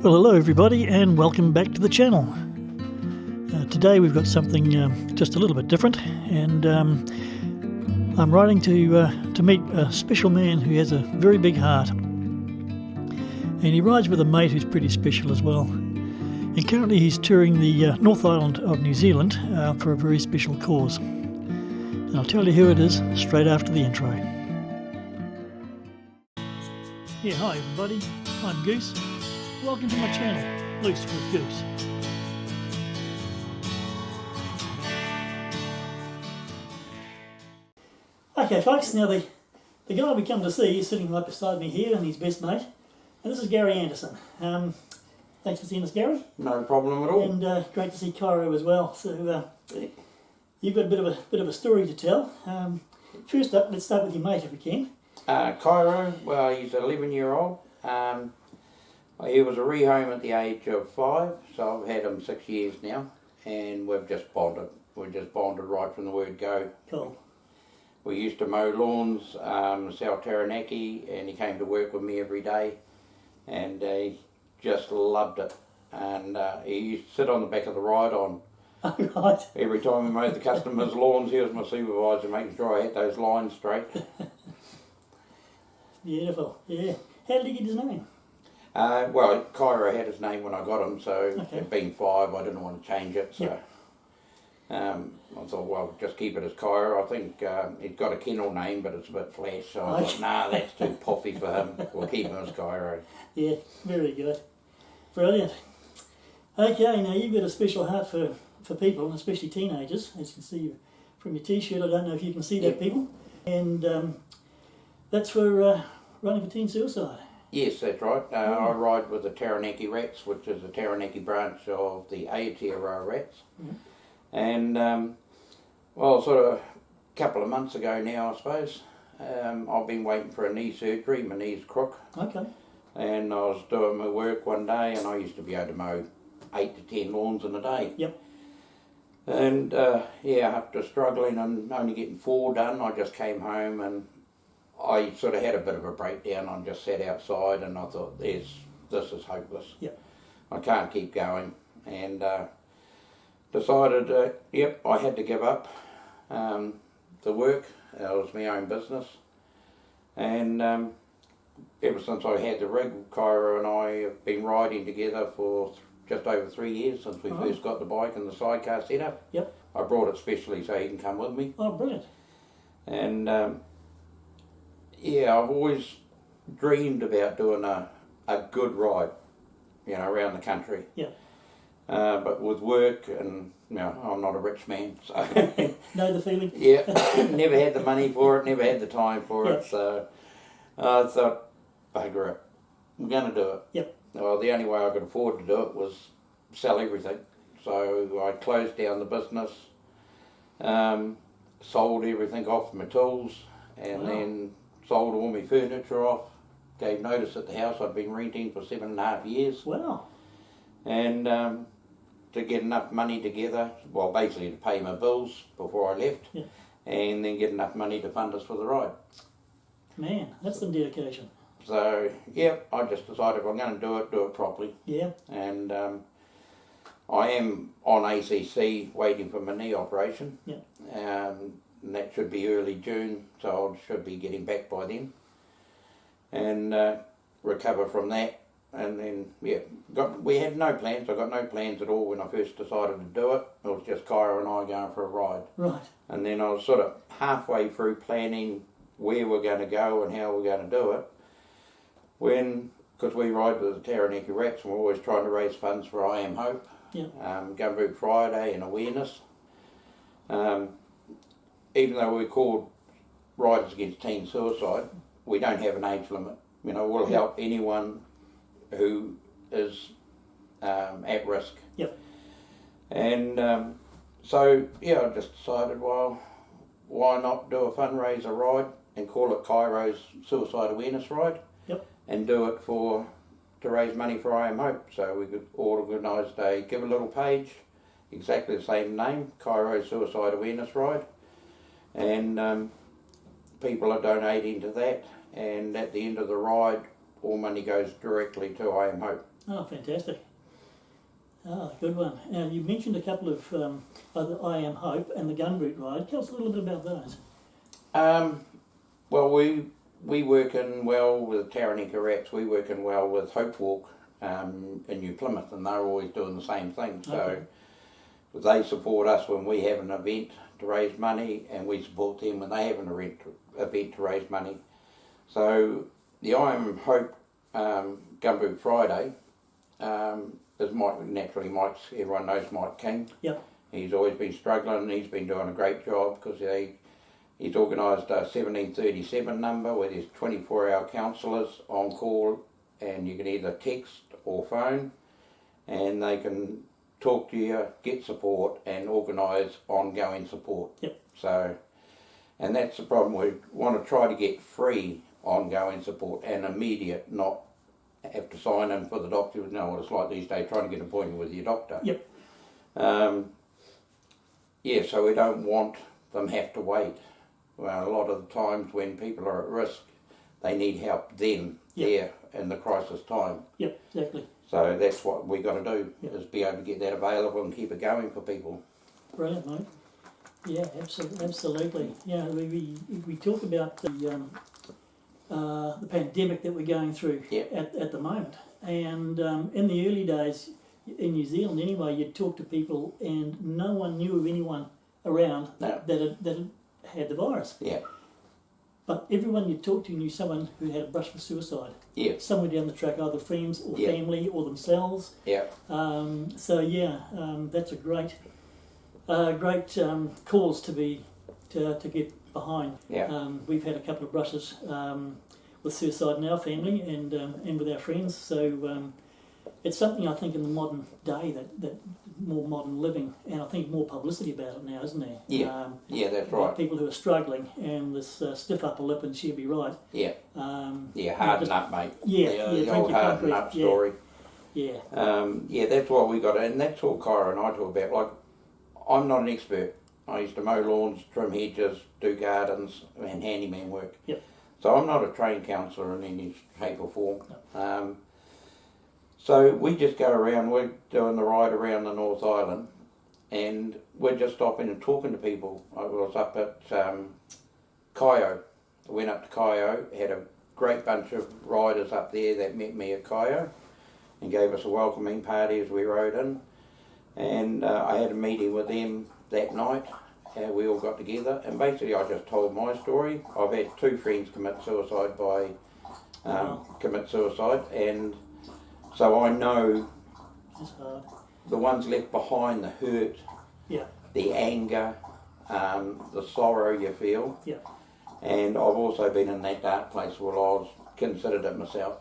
Well, hello everybody and welcome back to the channel. Today we've got something just a little bit different, and I'm riding to meet a special man who has a very big heart, and he rides with a mate who's pretty special as well. And currently he's touring the North Island of New Zealand for a very special cause. And I'll tell you who it is straight after the intro. Yeah, hi everybody, I'm Goose. Welcome to my channel, Loose with Goose. Okay folks, now the guy we come to see is sitting right beside me here, and his best mate. And this is Gary Anderson. Thanks for seeing us, Gary. No problem at all. And great to see Cairo as well. So you've got a bit of a story to tell. First up, let's start with your mate if we can. Cairo, well, he's 11-year-old. He was a rehome at the age of 5, so I've had him 6 years now, and we've just bonded. We've just bonded right from the word go. Cool. We used to mow lawns, sell Taranaki, and he came to work with me every day, and he just loved it. And he used to sit on the back of the ride-on. Right. Every time we mowed the customers' lawns, he was my supervisor, making sure I had those lines straight. Beautiful, yeah. How did he get his name? Well, Cairo had his name when I got him, so okay. Being 5, I didn't want to change it, so yep. I thought, well, just keep it as Cairo. I think he's got a kennel name, but it's a bit flash, so I thought, nah, that's too puffy for him. We'll keep him as Cairo. Yeah, very good. Brilliant. Okay, now you've got a special heart for people, especially teenagers, as you can see from your t-shirt. I don't know if you can see that, people. And that's for running for teen suicide. Yes, that's right. I ride with the Taranaki Rats, which is a Taranaki branch of the Itinerary Rats. Mm-hmm. And, well, sort of a couple of months ago now, I suppose, I've been waiting for a knee surgery. My knee's crook. Okay. And I was doing my work one day, and I used to be able to mow 8 to 10 lawns in a day. Yep. And, yeah, after struggling and only getting 4 done, I just came home and I sort of had a bit of a breakdown. I just sat outside and I thought, this is hopeless. Yep. I can't keep going. And decided, yep, I had to give up the work. It was my own business. And ever since I had the rig, Cairo and I have been riding together for just over 3 years since we first got the bike and the sidecar set up. Yep. I brought it specially so he can come with me. Oh, brilliant. And yeah, I've always dreamed about doing a good ride, you know, around the country. Yeah. But with work and, you know, I'm not a rich man, so... Know the feeling? Yeah, never had the money for it, never had the time for it, so I thought, bugger it, I'm going to do it. Yep. Well, the only way I could afford to do it was sell everything. So I closed down the business, sold everything off my tools, and then sold all my furniture off, gave notice at the house I'd been renting for 7.5 years. Wow. And to get enough money together, well, basically to pay my bills before I left, and then get enough money to fund us for the ride. Man, that's some dedication. So, yeah, I just decided if I'm going to do it properly. Yeah. And I am on ACC waiting for my knee operation. Yeah. And that should be early June, so I should be getting back by then. And recover from that. And then, yeah, we had no plans. I got no plans at all when I first decided to do it. It was just Cairo and I going for a ride. Right. And then I was sort of halfway through planning where we're going to go and how we're going to do it. Because we ride with the Taranaki Rats and we're always trying to raise funds for I Am Hope. Yeah. Gumboot Friday and awareness. Even though we're called Riders Against Teen Suicide, we don't have an age limit. You know, we'll help anyone who is at risk. Yep. And so, yeah, I just decided, well, why not do a fundraiser ride and call it Cairo's Suicide Awareness Ride? Yep. And do it to raise money for I Am Hope. So we could organise a Give a Little page, exactly the same name, Cairo's Suicide Awareness Ride. And people are donating to that, and at the end of the ride all money goes directly to I Am Hope. Oh, fantastic. Ah, good one. Now, you mentioned a couple of the I Am Hope and the gun route ride. Tell us a little bit about those. Well, we work in well with Taranaka Rats. We work in well with Hope Walk in New Plymouth, and they're always doing the same thing. So they support us when we have an event to raise money, and we support them when they have an event to raise money. So the I Am Hope Gumboot Friday is Mike's. Everyone knows Mike King. Yep. He's always been struggling, and he's been doing a great job because he's organised a 1737 number where there's 24-hour counsellors on call, and you can either text or phone, and they can talk to you, get support, and organise ongoing support. Yep. So, and that's the problem. We want to try to get free ongoing support and immediate, not have to sign in for the doctor. You know what it's like these days, trying to get an appointment with your doctor. Yep. Yeah, so we don't want them have to wait. Well, a lot of the times when people are at risk, they need help then, there, in the crisis time. Yep, exactly. So that's what we got to do, is be able to get that available and keep it going for people. Brilliant, mate. Yeah, absolutely. Yeah, we talk about the pandemic that we're going through at the moment. And in the early days, in New Zealand anyway, you'd talk to people and no one knew of anyone around that had the virus. Yeah. But everyone you talked to knew someone who had a brush with suicide. Yeah. Somewhere down the track, either friends or family or themselves. Yeah. That's a great cause to get behind. Yeah. We've had a couple of brushes with suicide in our family and with our friends. So it's something I think in the modern day that more modern living, and I think more publicity about it now, isn't there? Yeah, that's right. People who are struggling and this stiff upper lip and she'll be right. Yeah. Harden up, mate. The old harden up story. Yeah. That's what we got, and that's all Cairo and I talk about. Like, I'm not an expert. I used to mow lawns, trim hedges, do gardens, and handyman work. Yep. So I'm not a trained counsellor in any shape or form. No. So we just go around, we're doing the ride around the North Island, and we're just stopping and talking to people. I was up at Cairo. I went up to Cairo, had a great bunch of riders up there that met me at Cairo and gave us a welcoming party as we rode in. And I had a meeting with them that night. We all got together, and basically I just told my story. I've had 2 friends commit suicide, and so I know the ones left behind, the hurt, the anger, the sorrow you feel. And I've also been in that dark place where I was considered it myself.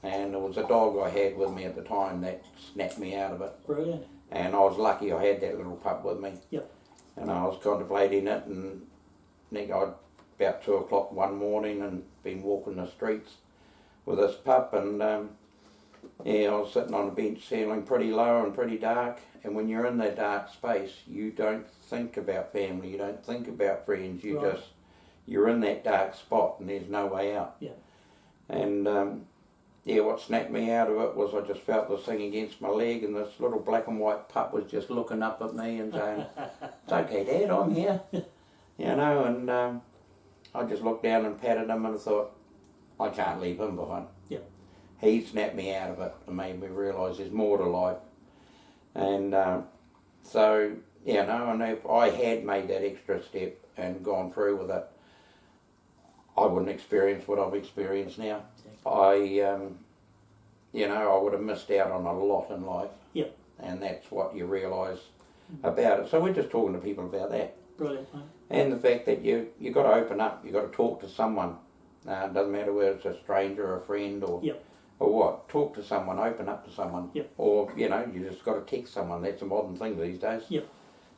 And there was a dog I had with me at the time that snapped me out of it. Brilliant. And I was lucky I had that little pup with me. And I was contemplating it, and about 2 o'clock one morning and been walking the streets with this pup, and I was sitting on a bench feeling pretty low and pretty dark, and when you're in that dark space you don't think about family, you don't think about friends, you're in that dark spot and there's no way out. And what snapped me out of it was I just felt this thing against my leg, and this little black and white pup was just looking up at me and saying, "It's okay, Dad, I'm here." And I just looked down and patted him, and I thought, I can't leave him behind. He snapped me out of it and made me realise there's more to life. And and if I had made that extra step and gone through with it, I wouldn't experience what I've experienced now. I would have missed out on a lot in life. And that's what you realise about it. So we're just talking to people about that. Brilliant, mate. And the fact that you got to open up, you got to talk to someone. It doesn't matter whether it's a stranger or a friend or what. Talk to someone, open up to someone. Or, you just got to text someone. That's a modern thing these days.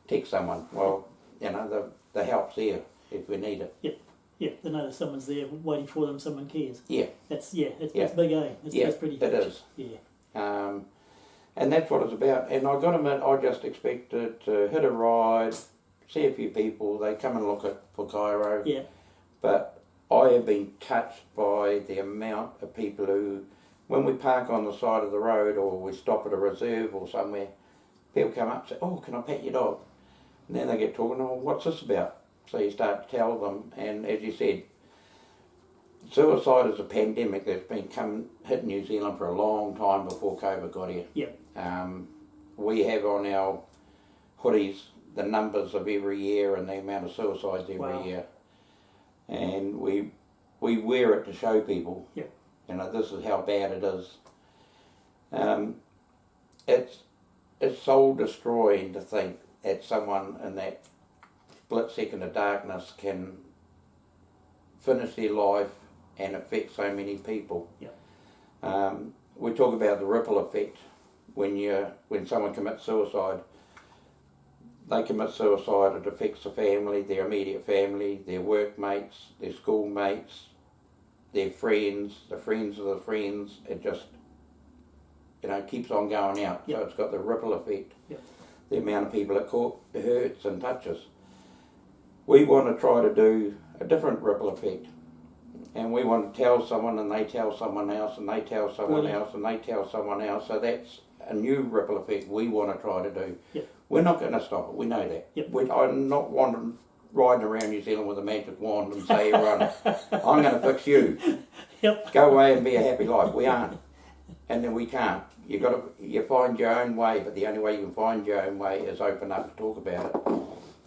Text someone. Well, the help's there if we need it. They know that someone's there waiting for them, someone cares. That's big, eh? That's pretty huge. It is. And that's what it's about. And I got to admit, I just expected to hit a ride, see a few people, they come and look for Cairo. But I have been touched by the amount of people who when we park on the side of the road or we stop at a reserve or somewhere, people come up and say, oh, can I pet your dog? And then they get talking, oh, what's this about? So you start to tell them, and as you said, suicide is a pandemic that's been hit New Zealand for a long time before COVID got here. Yeah. We have on our hoodies the numbers of every year and the amount of suicides every year. And we wear it to show people, yeah, you know, this is how bad it is. It's soul destroying to think that someone in that split second of darkness can finish their life and affect so many people. Yeah. We talk about the ripple effect when someone commits suicide. They commit suicide, it affects the family, their immediate family, their workmates, their schoolmates, their friends, the friends of the friends. It just, you know, keeps on going out. Yep. So it's got the ripple effect. Yep. The amount of people it hurts and touches. We want to try to do a different ripple effect. And we want to tell someone and they tell someone else and they tell someone else and they tell someone else. So that's a new ripple effect we want to try to do. Yep. We're not going to stop it, we know that. Yep. I'm not riding around New Zealand with a magic wand and say, everyone, I'm going to fix you. Yep. Go away and be a happy life. We aren't. And then we can't. You find your own way, but the only way you can find your own way is open up and talk about it.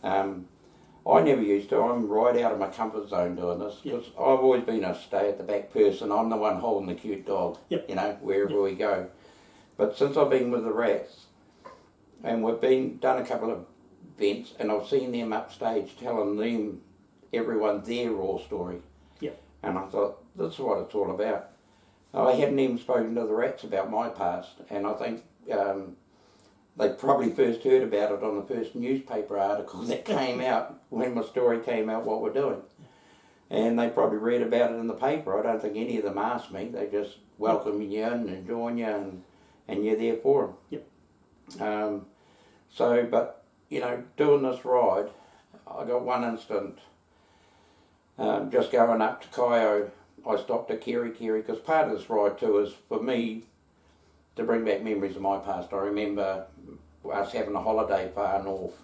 I never used to. I'm right out of my comfort zone doing this because I've always been a stay at the back person. I'm the one holding the cute dog, you know, wherever we go. But since I've been with the rats, and we've done a couple of events, and I've seen them upstage telling everyone their raw story. Yeah. And I thought, this is what it's all about. I hadn't even spoken to the rats about my past, and I think they probably first heard about it on the first newspaper article that came out when my story came out, what we're doing. And they probably read about it in the paper. I don't think any of them asked me. They just welcome you in and join you, and you're there for them. Yep. But, you know, doing this ride, I got one instant, just going up to Cairo, I stopped at Cairo because part of this ride too is for me to bring back memories of my past. I remember us having a holiday far north,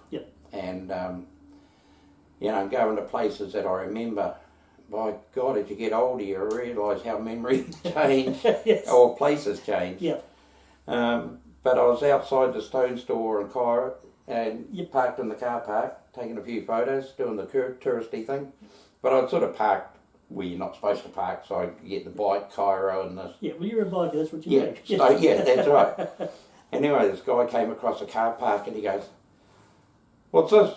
and you know, going to places that I remember. By God, as you get older, you realise how memories change, or places change. Yeah. But I was outside the stone store in Cairo, and parked in the car park, taking a few photos, doing the touristy thing. But I'd sort of parked where you're not supposed to park, so I could get the bike, Cairo, and this. Yeah, well, you're a biker, that's what you do. That's right. Anyway, this guy came across the car park and he goes, what's this?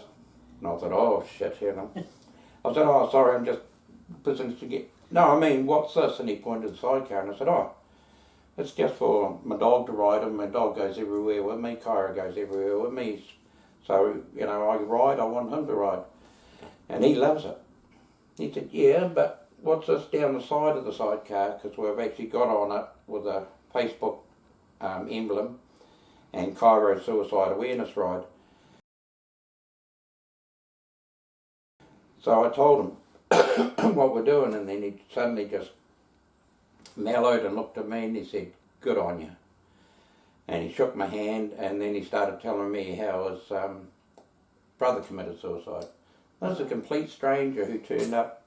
And I thought, oh shit, you know. I said, oh, sorry, I'm just business to get. No, I mean, what's this? And he pointed to the sidecar and I said, oh, it's just for my dog to ride, and my dog goes everywhere with me, Cairo goes everywhere with me. So, you know, I ride, I want him to ride. And he loves it. He said, yeah, but what's this down the side of the sidecar? Because we've actually got on it with a Facebook emblem and Cairo Suicide Awareness Ride. So I told him what we're doing, and then he suddenly just mellowed and looked at me and he said, good on you. And he shook my hand, and then he started telling me how his brother committed suicide. This is a complete stranger who turned up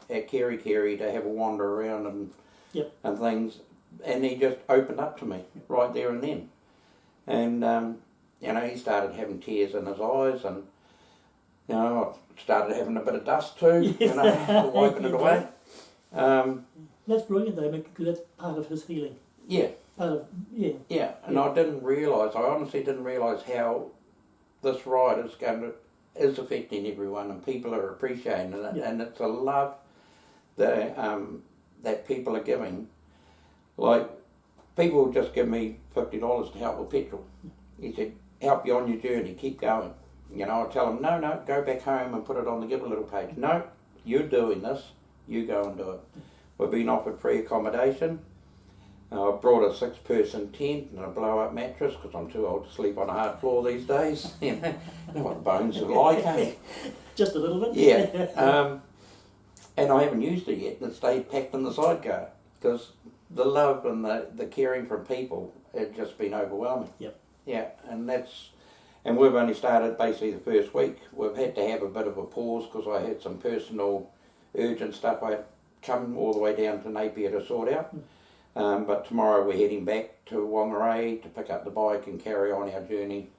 at Cairo to have a wander around and things, and he just opened up to me right there and then. And you know, he started having tears in his eyes, and you know, I started having a bit of dust too, you know, wiping it away. That's brilliant though, because that's part of his healing. Yeah. Yeah, and I honestly didn't realise how this ride is affecting everyone, and people are appreciating it, and it's a love that people are giving. Like, people just give me $50 to help with petrol. He said, help you on your journey, keep going. You know, I tell them, no, go back home and put it on the Give a Little page. No, you're doing this, you go and do it. We've been offered free accommodation. I brought a 6-person tent and a blow-up mattress because I'm too old to sleep on a hard floor these days. You know what bones are like, eh? Just a little bit. Yeah. And I haven't used it yet. It stayed packed in the sidecar because the love and the caring from people had just been overwhelming. Yep. Yeah, and we've only started basically the first week. We've had to have a bit of a pause because I had some personal urgent stuff I had come all the way down to Napier to sort out. But tomorrow we're heading back to Whangarei to pick up the bike and carry on our journey,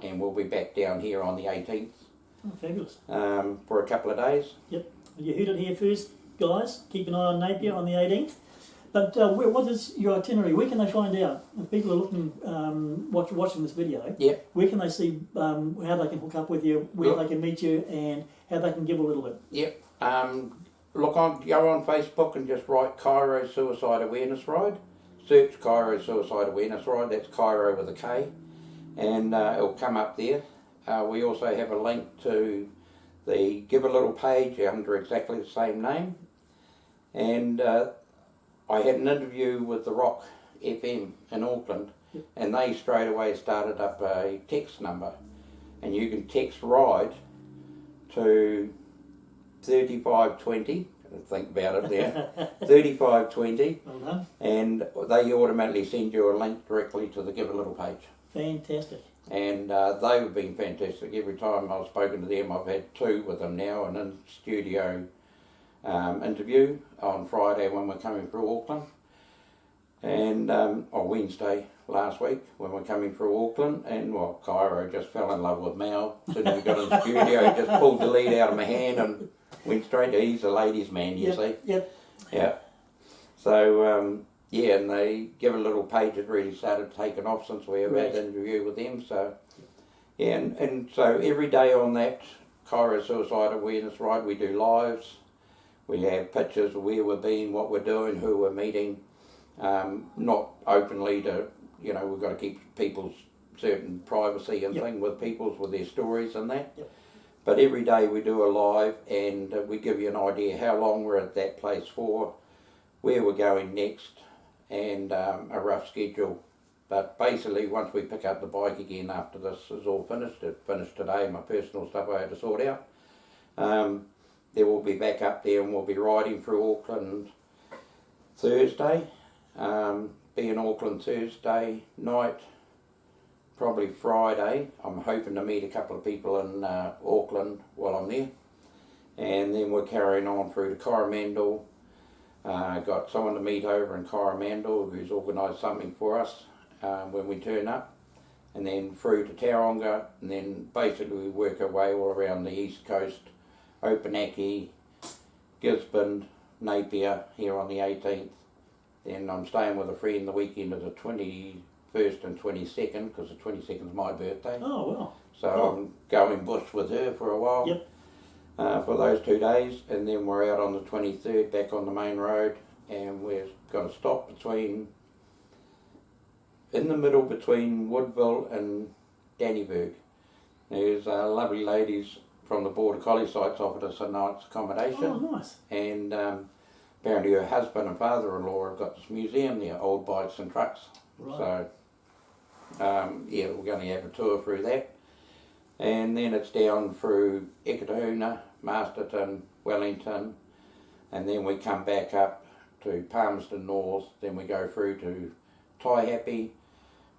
and we'll be back down here on the 18th. Oh, fabulous. For a couple of days. Yep. You heard it here first, guys. Keep an eye on Napier on the 18th. But what is your itinerary? Where can they find out? If people are looking, watching this video, Yep. where can they see how they can hook up with you, where they can meet you, and how they can give a little bit? Yep. Go on Facebook and just write Cairo Suicide Awareness Ride. Search Cairo Suicide Awareness Ride. That's Cairo with a K, and it'll come up there. We also have a link to the Give a Little page under exactly the same name, and I had an interview with the Rock FM in Auckland, and they straight away started up a text number, and you can text RIDE to 3520, think about it there, 3520, Well done. and they automatically send you a link directly to the Give a Little page. Fantastic. And they've been fantastic. Every time I've spoken to them, I've had 2 with them now, an in-studio interview on Friday when we're coming through Auckland, and on Wednesday last week when we're coming through Auckland, and well, Cairo just fell in love with Mal. As soon as we got in the studio, he just pulled the lead out of my hand and went straight to, he's a ladies' man, you see. Yep. Yeah. So, yeah, and they Give a Little page had really started taking off since we have had an interview with them. So, yeah, and so every day on that Cairo Suicide Awareness Ride, we do lives. We have pictures of where we've been, what we're doing, who we're meeting. Not openly to, we've got to keep people's certain privacy and thing with people's, with their stories and that. Yep. But every day we do a live, and we give you an idea how long we're at that place for, where we're going next, and a rough schedule. But basically, once we pick up the bike again after this is all finished, it finished today, my personal stuff I had to sort out, then we'll be back up there and we'll be riding through Auckland Thursday, be in Auckland Thursday night, probably Friday. I'm hoping to meet a couple of people in Auckland while I'm there, and then we're carrying on through to Coromandel. Got someone to meet over in Coromandel who's organised something for us when we turn up, and then through to Tauranga, and then basically we work our way all around the east coast, Opunake, Gisborne, Napier here on the 18th. Then I'm staying with a friend the weekend of the 21st and 22nd, because the 22nd is my birthday. Oh, wow. So I'm going bush with her for a while. Yep. For those 2 days, and then we're out on the 23rd back on the main road, and we've got to stop in the middle between Woodville and Dannyburg. There's lovely ladies from the Border Collie sites offered us a night's accommodation. Oh, nice. And apparently her husband and father-in-law have got this museum there, old bikes and trucks. Right. So, yeah, we're going to have a tour through that. And then it's down through Ekatahuna, Masterton, Wellington, and then we come back up to Palmerston North, then we go through to Taihape,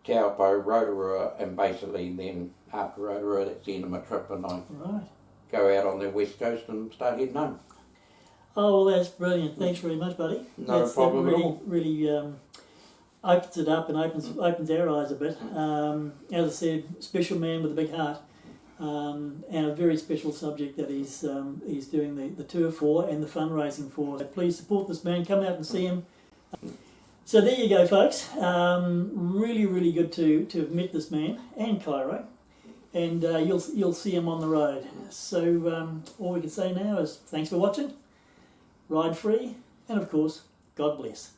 Taupo, Rotorua, and basically then after Rotorua, that's the end of my trip, and I go out on the west coast and start heading home. Oh, well, that's brilliant. Thanks very much, buddy. No problem at all. Really opens it up and opens our eyes a bit. As I said, special man with a big heart, and a very special subject that he's doing the tour for and the fundraising for. So please support this man. Come out and see him. So there you go, folks. Really, really good to have met this man and Cairo, and you'll see him on the road. So all we can say now is thanks for watching. Ride free, and of course, God bless.